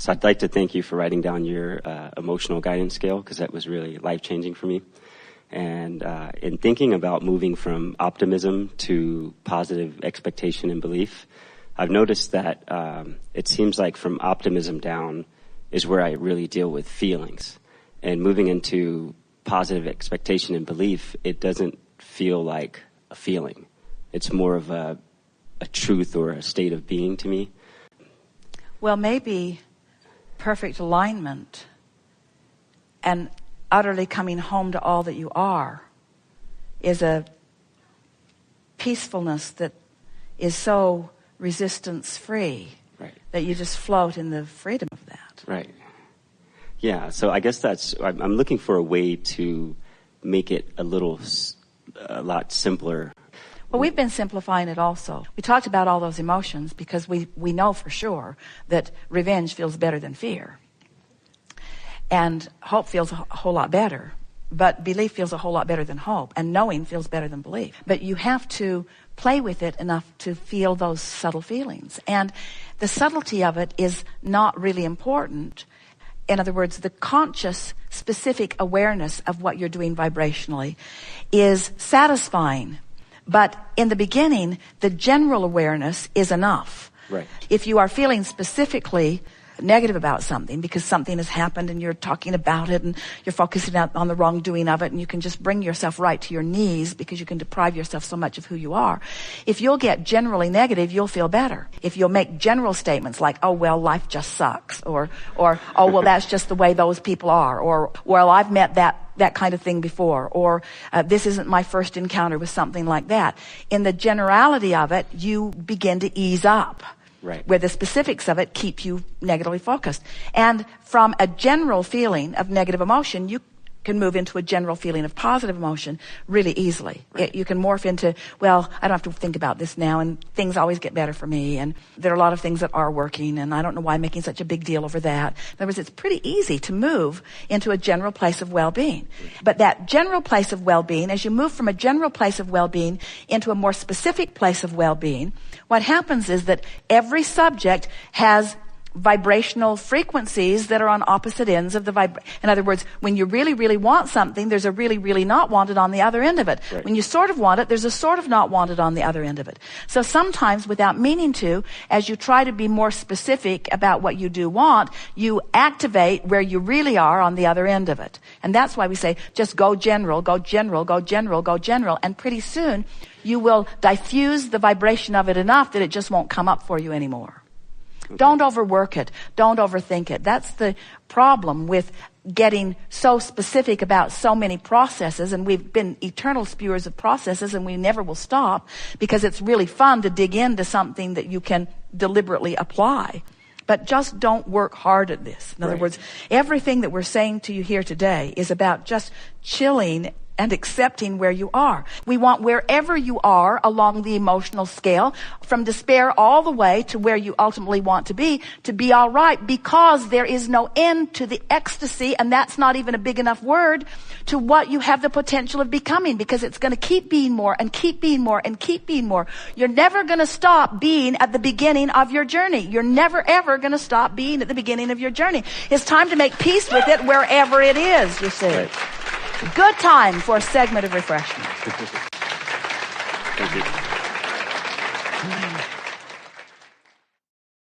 So I'd like to thank you for writing down your emotional guidance scale, because that was really life-changing for me. And in thinking about moving from optimism to positive expectation and belief, I've noticed that it seems like from optimism down is where I really deal with feelings. And moving into positive expectation and belief, it doesn't feel like a feeling. It's more of a truth or a state of being to me. Well, maybe perfect alignment and utterly coming home to all that you are is a peacefulness that is so resistance-free, right, that you just float in the freedom of that. Right. Yeah, so I guess I'm looking for a way to make it a lot simpler. Well, we've been simplifying it also. We talked about all those emotions because we know for sure that revenge feels better than fear. And hope feels a whole lot better. But belief feels a whole lot better than hope. And knowing feels better than belief. But you have to play with it enough to feel those subtle feelings. And the subtlety of it is not really important. In other words, the conscious, specific awareness of what you're doing vibrationally is satisfying. But in the beginning, the general awareness is enough. Right. If you are feeling specifically negative about something because something has happened and you're talking about it and you're focusing on the wrongdoing of it, and you can just bring yourself right to your knees because you can deprive yourself so much of who you are. If you'll get generally negative, you'll feel better. If you'll make general statements like, oh, well, life just sucks, or oh, well, that's just the way those people are, or, well, I've met that kind of thing before, or this isn't my first encounter with something like that. In the generality of it, you begin to ease up. Right. Where the specifics of it keep you negatively focused. And from a general feeling of negative emotion, you can move into a general feeling of positive emotion really easily. Right. You can morph into, well, I don't have to think about this now, and things always get better for me, and there are a lot of things that are working, and I don't know why I'm making such a big deal over that. In other words, it's pretty easy to move into a general place of well-being. But that general place of well-being, as you move from a general place of well-being into a more specific place of well-being, what happens is that every subject has vibrational frequencies that are on opposite ends of the in other words, when you really, really want something, there's a really, really not wanted on the other end of it. Right. When you sort of want it, there's a sort of not wanted on the other end of it. So sometimes, without meaning to, as you try to be more specific about what you do want, you activate where you really are on the other end of it. And that's why we say, just go general, go general, go general, go general. And pretty soon, you will diffuse the vibration of it enough that it just won't come up for you anymore. Okay. Don't overwork it. Don't overthink it. That's the problem with getting so specific about so many processes, and we've been eternal spewers of processes, and we never will stop because it's really fun to dig into something that you can deliberately apply. But just don't work hard at this. In other words, everything that we're saying to you here today is about just chilling and accepting where you are. We want wherever you are along the emotional scale, from despair all the way to where you ultimately want to be all right, because there is no end to the ecstasy, and that's not even a big enough word, to what you have the potential of becoming, because it's going to keep being more and keep being more and keep being more. You're never going to stop being at the beginning of your journey. You're never, ever going to stop being at the beginning of your journey. It's time to make peace with it wherever it is, you see. Right. Good time for a segment of refreshment. Thank you.